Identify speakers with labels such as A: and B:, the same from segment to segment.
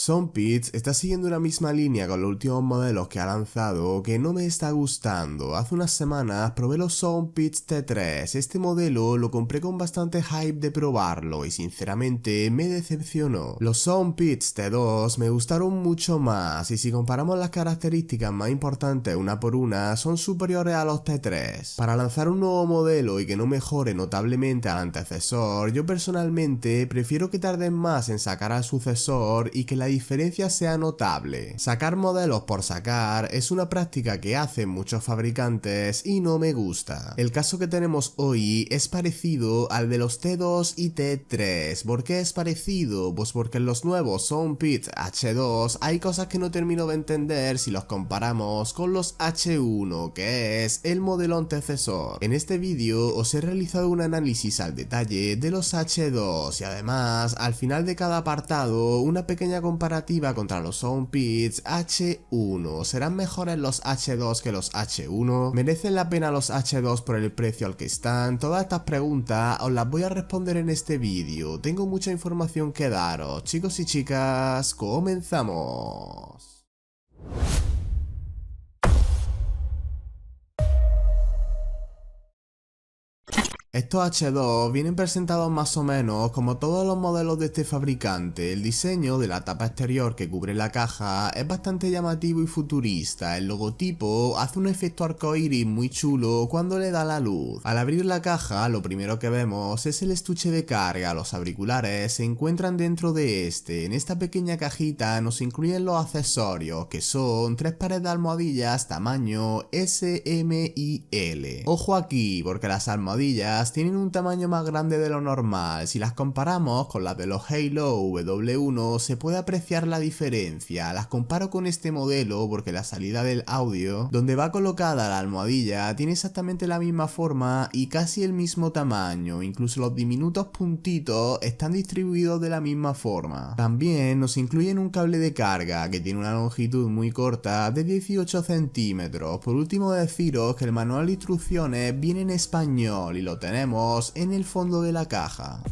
A: Soundpeats está siguiendo una misma línea con los últimos modelos que ha lanzado que no me está gustando. Hace unas semanas probé los Soundpeats T3, este modelo lo compré con bastante hype de probarlo y sinceramente me decepcionó. Los Soundpeats T2 me gustaron mucho más y si comparamos las características más importantes una por una son superiores a los T3. Para lanzar un nuevo modelo y que no mejore notablemente al antecesor, yo personalmente prefiero que tarden más en sacar al sucesor y que la diferencia sea notable. Sacar modelos por sacar es una práctica que hacen muchos fabricantes y no me gusta. El caso que tenemos hoy es parecido al de los T2 y T3. ¿Por qué es parecido? Pues porque en los nuevos Soundpeats H2 hay cosas que no termino de entender si los comparamos con los H1, que es el modelo antecesor. En este vídeo os he realizado un análisis al detalle de los H2 y además al final de cada apartado una pequeña comparativa contra los Soundpeats H1. ¿Serán mejores los H2 que los H1? ¿Merecen la pena los H2 por el precio al que están? Todas estas preguntas os las voy a responder en este vídeo. Tengo mucha información que daros. Chicos y chicas, comenzamos. Estos H2 vienen presentados más o menos como todos los modelos de este fabricante. El diseño de la tapa exterior que cubre la caja es bastante llamativo y futurista. El logotipo hace un efecto arcoíris muy chulo cuando le da la luz. Al abrir la caja, lo primero que vemos es el estuche de carga. Los auriculares se encuentran dentro de este. En esta pequeña cajita nos incluyen los accesorios, que son 3 pares de almohadillas tamaño S, M y L. Ojo aquí, porque las almohadillas tienen un tamaño más grande de lo normal. Si las comparamos con las de los Halo W1 se puede apreciar la diferencia. Las comparo con este modelo porque la salida del audio, donde va colocada la almohadilla, tiene exactamente la misma forma y casi el mismo tamaño. Incluso los diminutos puntitos están distribuidos de la misma forma. También nos incluyen un cable de carga que tiene una longitud muy corta de 18 centímetros. Por último deciros que el manual de instrucciones viene en español y lo tenemos en el fondo de la caja.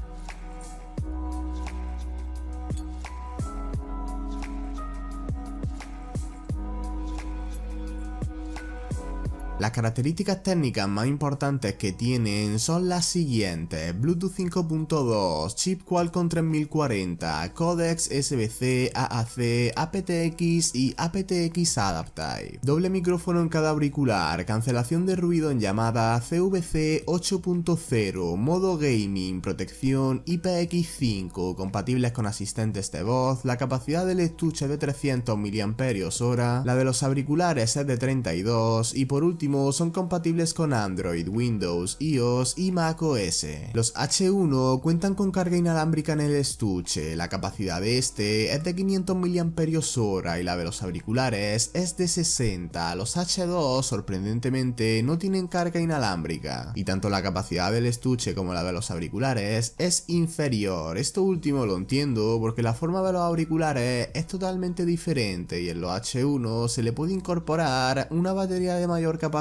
A: Las características técnicas más importantes que tienen son las siguientes: Bluetooth 5.2, chip Qualcomm 3040, codecs SBC, AAC, aptX y aptX Adaptive, doble micrófono en cada auricular, cancelación de ruido en llamada CVC 8.0, modo gaming, protección IPX5, compatibles con asistentes de voz, la capacidad del estuche de 300 mAh, la de los auriculares es de 32 y por último son compatibles con Android, Windows, iOS y macOS. Los H1 cuentan con carga inalámbrica en el estuche, la capacidad de este es de 500 mAh y la de los auriculares es de 60. Los H2 sorprendentemente no tienen carga inalámbrica y tanto la capacidad del estuche como la de los auriculares es inferior. Esto último lo entiendo porque la forma de los auriculares es totalmente diferente y en los H1 se le puede incorporar una batería de mayor capacidad.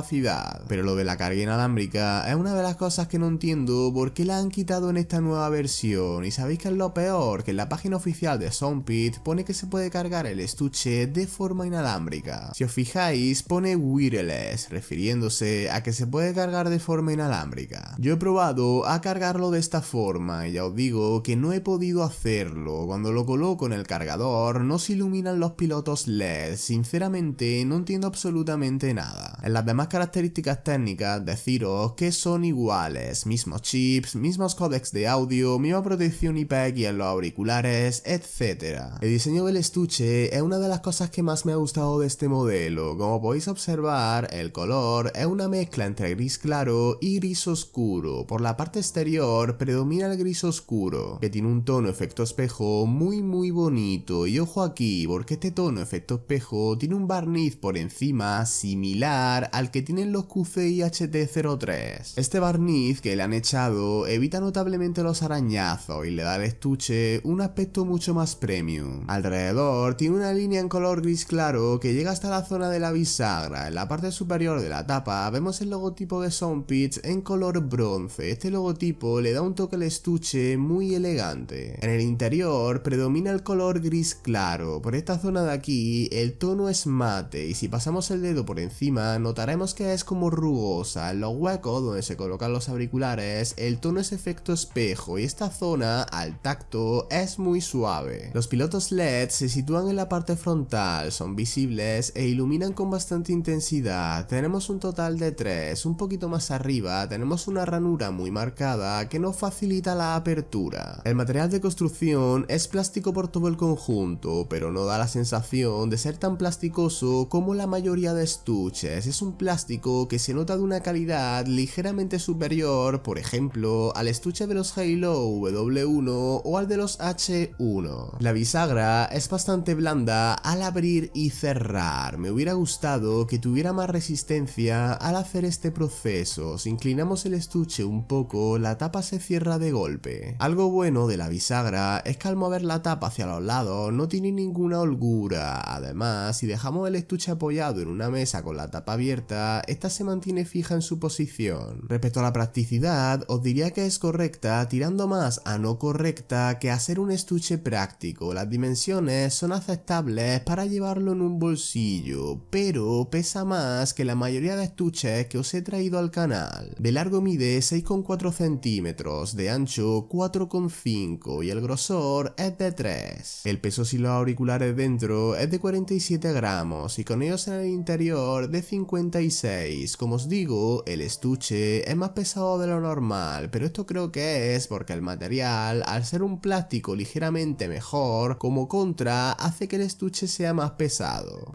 A: Pero lo de la carga inalámbrica es una de las cosas que no entiendo por qué la han quitado en esta nueva versión. Y sabéis que es lo peor, que en la página oficial de Soundpeats pone que se puede cargar el estuche de forma inalámbrica. Si os fijáis pone wireless, refiriéndose a que se puede cargar de forma inalámbrica. Yo he probado a cargarlo de esta forma y ya os digo que no he podido hacerlo. Cuando lo coloco en el cargador no se iluminan los pilotos LED. Sinceramente no entiendo absolutamente nada. En las demás características técnicas deciros que son iguales, mismos chips, mismos códecs de audio, misma protección IPX en los auriculares, etc. El diseño del estuche es una de las cosas que más me ha gustado de este modelo. Como podéis observar, el color es una mezcla entre gris claro y gris oscuro. Por la parte exterior predomina el gris oscuro, que tiene un tono efecto espejo muy bonito. Y ojo aquí, porque este tono efecto espejo tiene un barniz por encima similar similar al que tienen los QCI HT03. Este barniz que le han echado evita notablemente los arañazos y le da al estuche un aspecto mucho más premium. Alrededor tiene una línea en color gris claro que llega hasta la zona de la bisagra. En la parte superior de la tapa vemos el logotipo de Soundpeats en color bronce. Este logotipo le da un toque al estuche muy elegante. En el interior predomina el color gris claro. Por esta zona de aquí el tono es mate y si pasamos el dedo por encima notaremos que es como rugosa. En los huecos donde se colocan los auriculares el tono es efecto espejo y esta zona al tacto es muy suave. Los pilotos LED se sitúan en la parte frontal, son visibles e iluminan con bastante intensidad. Tenemos un total de 3, un poquito más arriba tenemos una ranura muy marcada que nos facilita la apertura. El material de construcción es plástico por todo el conjunto, pero no da la sensación de ser tan plasticoso como la mayoría de estuches. Es un plástico que se nota de una calidad ligeramente superior, por ejemplo, al estuche de los Halo W1 o al de los H1. La bisagra es bastante blanda al abrir y cerrar. Me hubiera gustado que tuviera más resistencia al hacer este proceso. Si inclinamos el estuche un poco, la tapa se cierra de golpe. Algo bueno de la bisagra es que al mover la tapa hacia los lados no tiene ninguna holgura. Además, si dejamos el estuche apoyado en una mesa con la tapa abierta, esta se mantiene fija en su posición. Respecto a la practicidad, os diría que es correcta, tirando más a no correcta que a ser un estuche práctico. Las dimensiones son aceptables para llevarlo en un bolsillo, pero pesa más que la mayoría de estuches que os he traído al canal. De largo mide 6,4 centímetros, de ancho 4,5 y el grosor es de 3. El peso sin los auriculares dentro es de 47 gramos y con ellos en el interior de 56. Como os digo, el estuche es más pesado de lo normal, pero esto creo que es porque el material, al ser un plástico ligeramente mejor, como contra, hace que el estuche sea más pesado.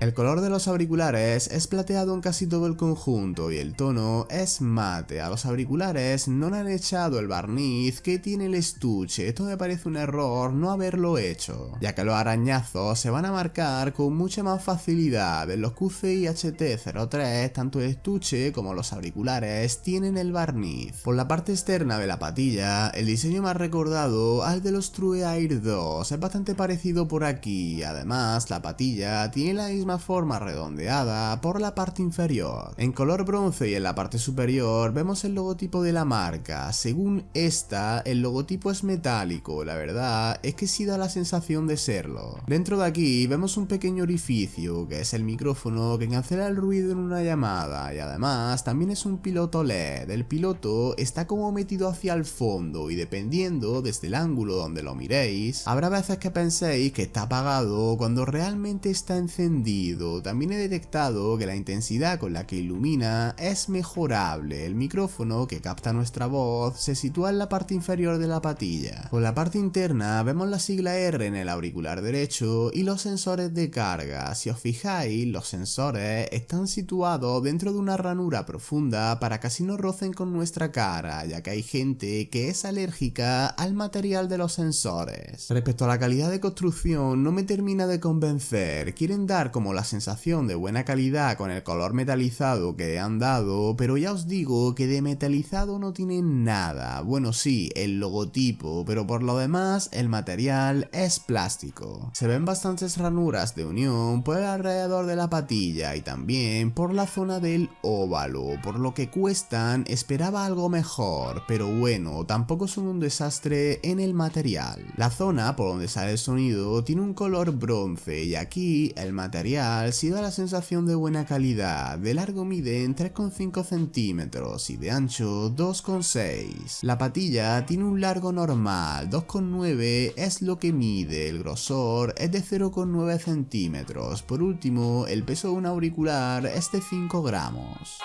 A: El color de los auriculares es plateado en casi todo el conjunto y el tono es mate. A los auriculares no le han echado el barniz que tiene el estuche. Esto me parece un error no haberlo hecho, ya que los arañazos se van a marcar con mucha más facilidad. En los QCI HT03 tanto el estuche como los auriculares tienen el barniz. Por la parte externa de la patilla, el diseño más recordado al de los True Air 2. Es bastante parecido por aquí. Además, la patilla tiene la misma forma redondeada por la parte inferior. En color bronce y en la parte superior vemos el logotipo de la marca. Según esta, el logotipo es metálico, la verdad es que sí da la sensación de serlo. Dentro de aquí vemos un pequeño orificio que es el micrófono que cancela el ruido en una llamada y además también es un piloto LED. El piloto está como metido hacia el fondo y dependiendo desde el ángulo donde lo miréis, habrá veces que penséis que está apagado cuando realmente está encendido. También he detectado que la intensidad con la que ilumina es mejorable. El micrófono que capta nuestra voz se sitúa en la parte inferior de la patilla. Por la parte interna vemos la sigla R en el auricular derecho y los sensores de carga. Si os fijáis, los sensores están situados dentro de una ranura profunda para que así no rocen con nuestra cara, ya que hay gente que es alérgica al material de los sensores. Respecto a la calidad de construcción, no me termina de convencer. Quieren dar como la sensación de buena calidad con el color metalizado que han dado, pero ya os digo que de metalizado no tienen nada. Bueno, sí, el logotipo, pero por lo demás el material es plástico. Se ven bastantes ranuras de unión por el alrededor de la patilla y también por la zona del óvalo, por lo que cuestan. Esperaba algo mejor, pero bueno, tampoco son un desastre en el material. La zona por donde sale el sonido tiene un color bronce y aquí el material sí da la sensación de buena calidad. De largo miden 3,5 centímetros y de ancho 2,6. La patilla tiene un largo normal, 2,9 es lo que mide, el grosor es de 0,9 centímetros. Por último, el peso de un auricular es de 5 gramos.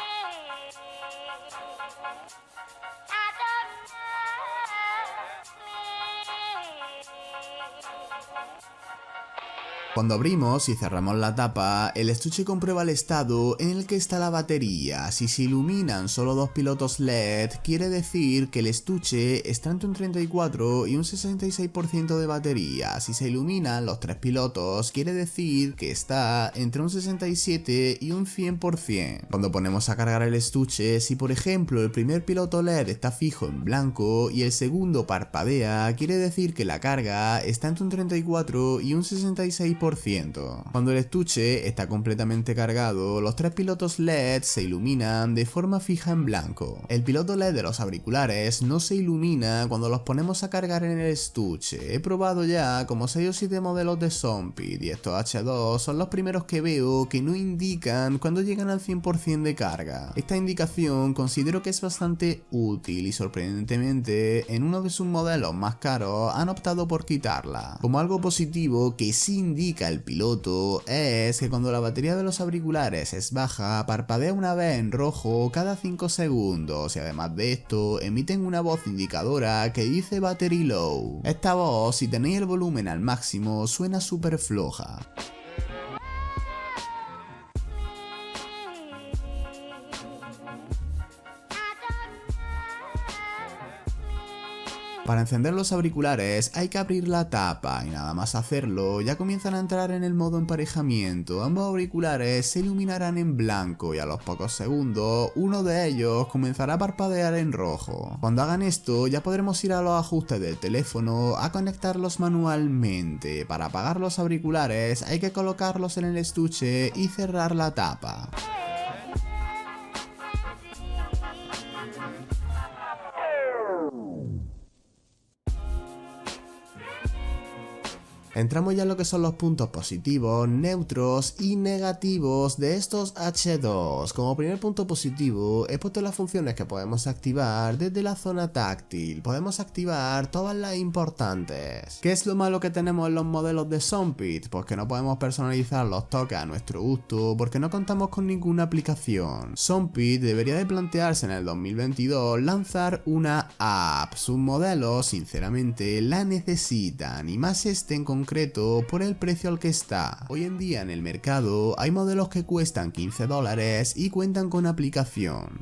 A: Cuando abrimos y cerramos la tapa, el estuche comprueba el estado en el que está la batería. Si se iluminan solo dos pilotos LED, quiere decir que el estuche está entre un 34 y un 66% de batería. Si se iluminan los tres pilotos, quiere decir que está entre un 67 y un 100%. Cuando ponemos a cargar el estuche, si por ejemplo el primer piloto LED está fijo en blanco y el segundo parpadea, quiere decir que la carga está entre un 34 y un 66%. Cuando el estuche está completamente cargado, los tres pilotos LED se iluminan de forma fija en blanco. El piloto LED de los auriculares no se ilumina cuando los ponemos a cargar en el estuche. He probado ya como 6 o 7 modelos de Sompit y estos H2 son los primeros que veo que no indican cuando llegan al 100% de carga. Esta indicación considero que es bastante útil y sorprendentemente en uno de sus modelos más caros han optado por quitarla. Como algo positivo que sí indica el piloto es que cuando la batería de los auriculares es baja, parpadea una vez en rojo cada 5 segundos y además de esto emiten una voz indicadora que dice Battery Low. Esta voz, si tenéis el volumen al máximo, suena súper floja. Para encender los auriculares hay que abrir la tapa y nada más hacerlo ya comienzan a entrar en el modo emparejamiento. Ambos auriculares se iluminarán en blanco y a los pocos segundos uno de ellos comenzará a parpadear en rojo. Cuando hagan esto ya podremos ir a los ajustes del teléfono a conectarlos manualmente. Para apagar los auriculares hay que colocarlos en el estuche y cerrar la tapa. Entramos ya en lo que son los puntos positivos, neutros y negativos de estos H2. Como primer punto positivo, he puesto las funciones que podemos activar desde la zona táctil. Podemos activar todas las importantes. ¿Qué es lo malo que tenemos en los modelos de Sompit? Pues que no podemos personalizar los toques a nuestro gusto porque no contamos con ninguna aplicación. Sompit debería de plantearse en el 2022 lanzar una app. Sus modelos, sinceramente, la necesitan y más este en concreto por el precio al que está. Hoy en día en el mercado hay modelos que cuestan $15 y cuentan con aplicación.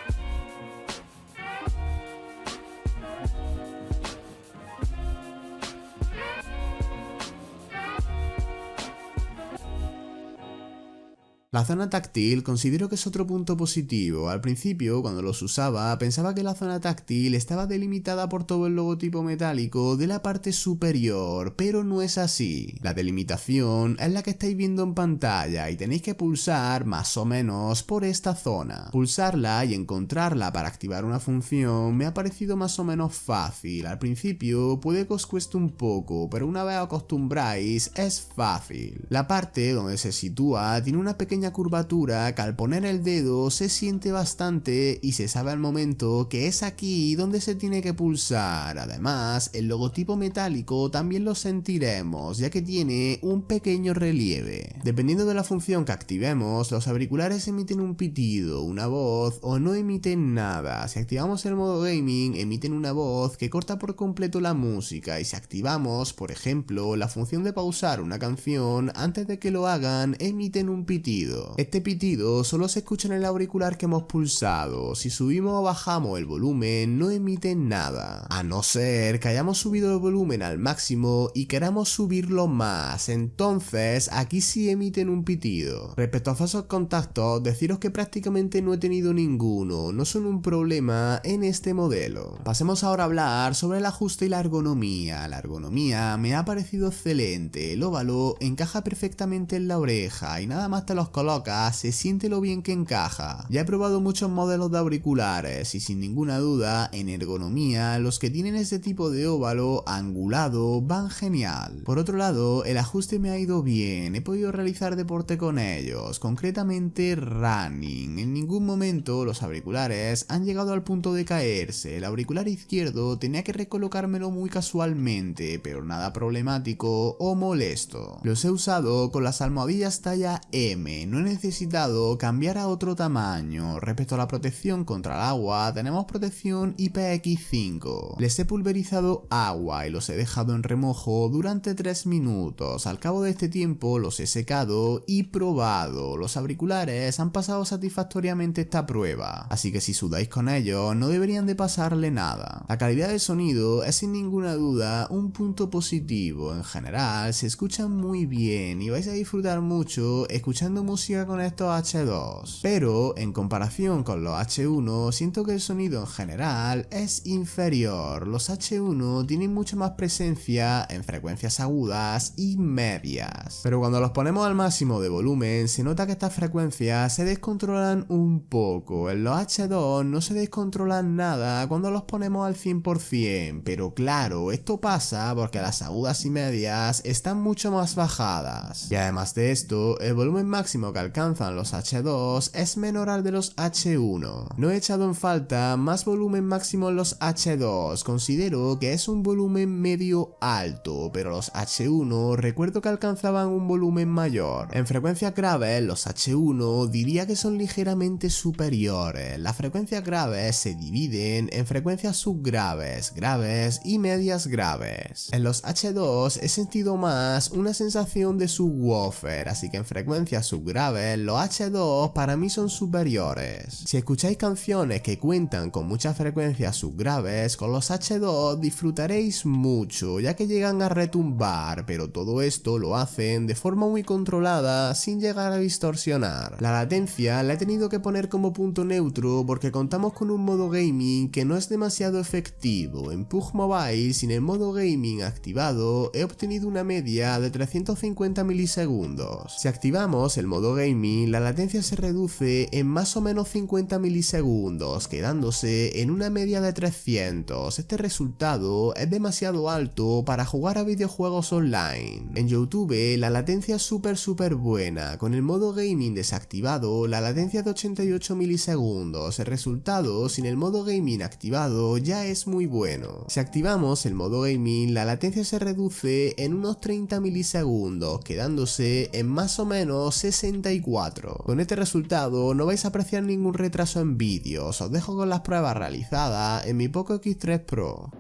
A: La zona táctil considero que es otro punto positivo. Al principio, cuando los usaba, pensaba que la zona táctil estaba delimitada por todo el logotipo metálico de la parte superior, pero no es así. La delimitación es la que estáis viendo en pantalla y tenéis que pulsar más o menos por esta zona. Pulsarla y encontrarla para activar una función me ha parecido más o menos fácil. Al principio puede que os cueste un poco, pero una vez acostumbráis es fácil. La parte donde se sitúa tiene una pequeña curvatura que al poner el dedo se siente bastante y se sabe al momento que es aquí donde se tiene que pulsar. Además, el logotipo metálico también lo sentiremos ya que tiene un pequeño relieve. Dependiendo de la función que activemos, los auriculares emiten un pitido, una voz o no emiten nada. Si activamos el modo gaming, emiten una voz que corta por completo la música y si activamos, por ejemplo, la función de pausar una canción, antes de que lo hagan, emiten un pitido. Este pitido solo se escucha en el auricular que hemos pulsado. Si subimos o bajamos el volumen no emiten nada, a no ser que hayamos subido el volumen al máximo y queramos subirlo más, entonces aquí sí emiten un pitido. Respecto a falsos contactos, deciros que prácticamente no he tenido ninguno, no son un problema en este modelo. Pasemos ahora a hablar sobre el ajuste y la ergonomía. La ergonomía me ha parecido excelente, el óvalo encaja perfectamente en la oreja y nada más te los colocas, se siente lo bien que encaja. Ya he probado muchos modelos de auriculares y sin ninguna duda, en ergonomía, los que tienen este tipo de óvalo angulado van genial. Por otro lado, el ajuste me ha ido bien, he podido realizar deporte con ellos, concretamente running. En ningún momento los auriculares han llegado al punto de caerse, el auricular izquierdo tenía que recolocármelo muy casualmente, pero nada problemático o molesto. Los he usado con las almohadillas talla M, no he necesitado cambiar a otro tamaño. Respecto a la protección contra el agua, tenemos protección IPX5. Les he pulverizado agua y los he dejado en remojo durante 3 minutos. Al cabo de este tiempo los he secado y probado. Los auriculares han pasado satisfactoriamente esta prueba, así que si sudáis con ellos no deberían de pasarle nada. La calidad del sonido es sin ninguna duda un punto positivo. En general se escuchan muy bien y vais a disfrutar mucho escuchando música con estos H2, pero en comparación con los H1 siento que el sonido en general es inferior. Los H1 tienen mucha más presencia en frecuencias agudas y medias, pero cuando los ponemos al máximo de volumen se nota que estas frecuencias se descontrolan un poco. En los H2 no se descontrolan nada cuando los ponemos al 100%, pero claro, esto pasa porque las agudas y medias están mucho más bajadas. Y además de esto, el volumen máximo que alcanzan los H2 es menor al de los H1. No he echado en falta más volumen máximo en los H2, considero que es un volumen medio alto, pero los H1 recuerdo que alcanzaban un volumen mayor. En frecuencias graves, los H1 diría que son ligeramente superiores. Las frecuencias graves se dividen en frecuencias subgraves, graves y medias graves. En los H2 he sentido más una sensación de subwoofer, así que en frecuencias subgraves los H2 para mí son superiores. Si escucháis canciones que cuentan con muchas frecuencias subgraves, con los H2 disfrutaréis mucho, ya que llegan a retumbar, pero todo esto lo hacen de forma muy controlada sin llegar a distorsionar. La latencia la he tenido que poner como punto neutro porque contamos con un modo gaming que no es demasiado efectivo. En PUBG Mobile, sin el modo gaming activado, he obtenido una media de 350 milisegundos. Si activamos el modo gaming, la latencia se reduce en más o menos 50 milisegundos, quedándose en una media de 300. Este resultado es demasiado alto para jugar a videojuegos online. En YouTube la latencia es súper buena. Con el modo gaming desactivado, la latencia es de 88 milisegundos. El resultado sin el modo gaming activado ya es muy bueno. Si activamos el modo gaming, la latencia se reduce en unos 30 milisegundos, quedándose en más o menos 64. Con este resultado no vais a apreciar ningún retraso en vídeos. Os dejo con las pruebas realizadas en mi Poco X3 Pro.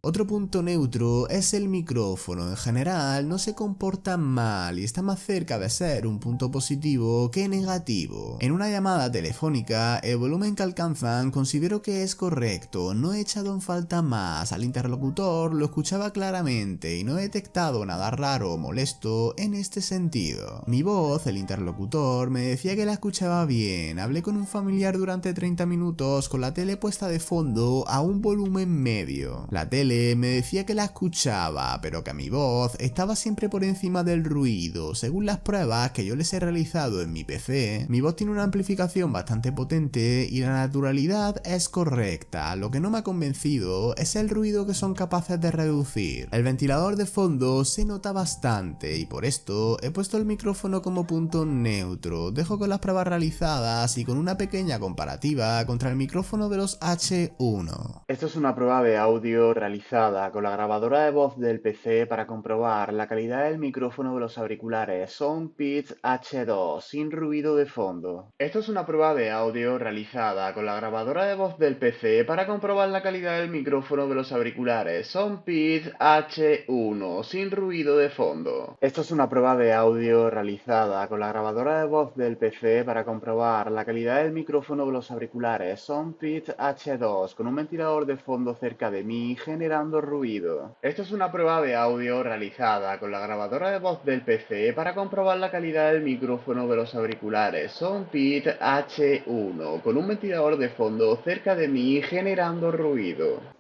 A: Otro punto neutro es el micrófono. En general no se comporta mal y está más cerca de ser un punto positivo que negativo. En una llamada telefónica, el volumen que alcanzan considero que es correcto, no he echado en falta más, al interlocutor lo escuchaba claramente y no he detectado nada raro o molesto en este sentido. Mi voz, el interlocutor, me decía que la escuchaba bien. Hablé con un familiar durante 30 minutos con la tele puesta de fondo a un volumen medio. La tele me decía que la escuchaba, pero que mi voz estaba siempre por encima del ruido. Según las pruebas que yo les he realizado en mi PC, mi voz tiene una amplificación bastante potente y la naturalidad es correcta. Lo que no me ha convencido es el ruido que son capaces de reducir. El ventilador de fondo se nota bastante y por esto he puesto el micrófono como punto neutro. Dejo con las pruebas realizadas y con una pequeña comparativa contra el micrófono de los H1.
B: Esto es una prueba de audio realizada
A: realizada con la grabadora de voz del PC para comprobar la calidad del micrófono de los auriculares Soundpeats H2 sin ruido de fondo. Esto es una prueba de audio realizada con la grabadora de voz del PC para comprobar la calidad del micrófono de los auriculares Soundpeats H1 sin ruido de fondo. Esto es una prueba de audio realizada con la grabadora de voz del PC para comprobar la calidad del micrófono de los auriculares Soundpeats H2 con un ventilador de fondo cerca de mí generando ruido. Esto es una prueba de audio realizada con la grabadora de voz del PC para comprobar la calidad del micrófono de los auriculares Soundpeats H1 con un ventilador de fondo cerca de mí generando ruido.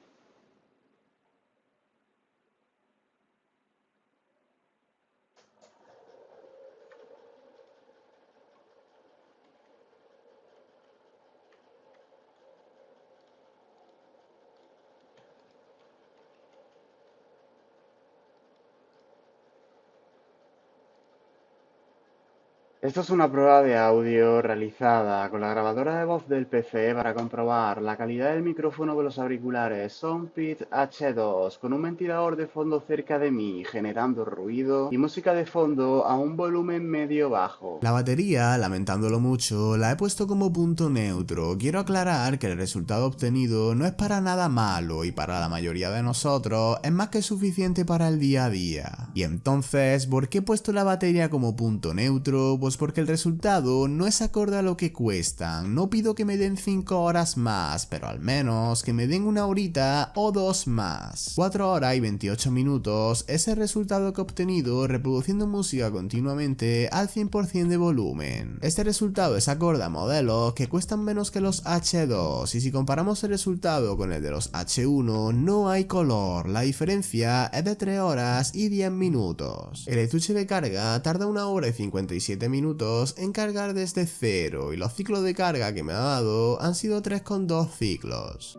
A: Esto es una prueba de audio realizada con la grabadora de voz del PC para comprobar la calidad del micrófono de los auriculares Soundpeats H2 con un ventilador de fondo cerca de mí generando ruido y música de fondo a un volumen medio bajo. La batería, lamentándolo mucho, la he puesto como punto neutro. Quiero aclarar que el resultado obtenido no es para nada malo y para la mayoría de nosotros es más que suficiente para el día a día. Y entonces, ¿por qué he puesto la batería como punto neutro? Pues porque el resultado no es acorde a lo que cuestan. No pido que me den 5 horas más, pero al menos que me den una horita o 2 más. 4 horas y 28 minutos es el resultado que he obtenido reproduciendo música continuamente al 100% de volumen. Este resultado es acorde a modelos que cuestan menos que los H2 y si comparamos el resultado con el de los H1 no hay color, la diferencia es de 3 horas y 10 minutos. El estuche de carga tarda 1 hora y 57 minutos en cargar desde cero y los ciclos de carga que me ha dado han sido 3,2 ciclos.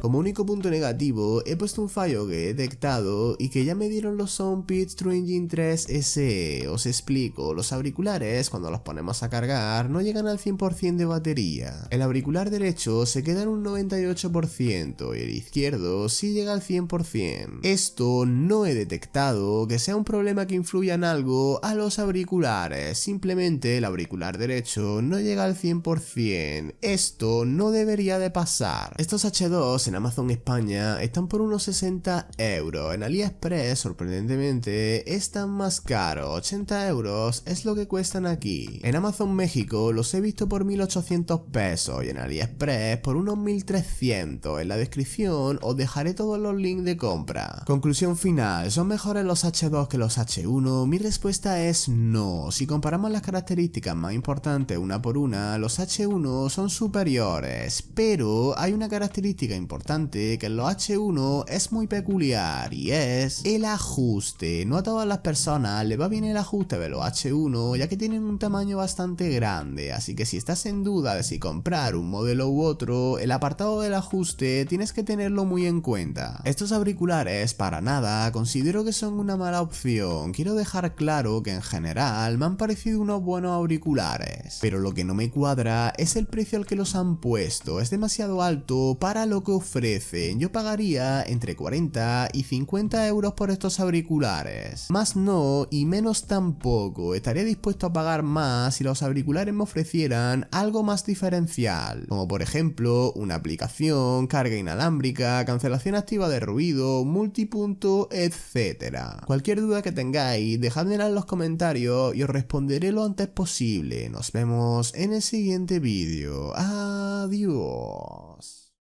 A: Como único punto negativo, he puesto un fallo que he detectado y que ya me dieron los Soundpeats True Engine 3 SE. Os explico, los auriculares cuando los ponemos a cargar no llegan al 100% de batería. El auricular derecho se queda en un 98% y el izquierdo sí llega al 100%. Esto no he detectado que sea un problema que influya en algo a los auriculares, simplemente el auricular derecho no llega al 100%. Esto no debería de pasar. Estos H2 en Amazon España están por unos 60 euros, en AliExpress sorprendentemente están más caros, 80 euros es lo que cuestan aquí. En Amazon México los he visto por 1800 pesos y en AliExpress por unos 1300, en la descripción os dejaré todos los links de compra. Conclusión final, ¿son mejores los H2 que los H1? Mi respuesta es no. Si comparamos las características más importantes una por una, los H1 son superiores, pero hay una característica importante que en los H1 es muy peculiar y es el ajuste. No a todas las personas le va bien el ajuste de los H1 ya que tienen un tamaño bastante grande, así que si estás en duda de si comprar un modelo u otro, el apartado del ajuste tienes que tenerlo muy en cuenta. Estos auriculares para nada considero que son una mala opción. Quiero dejar claro que en general me han parecido unos buenos auriculares, pero lo que no me cuadra es el precio al que los han puesto. Es demasiado alto para lo que ofrecen. Yo pagaría entre 40 y 50 euros por estos auriculares. Más no y menos tampoco. Estaría dispuesto a pagar más si los auriculares me ofrecieran algo más diferencial, como por ejemplo una aplicación, carga inalámbrica, cancelación activa de ruido, multipunto, etc. Cualquier duda que tengáis, dejadmela en los comentarios y os responderé lo antes posible. Nos vemos en el siguiente vídeo.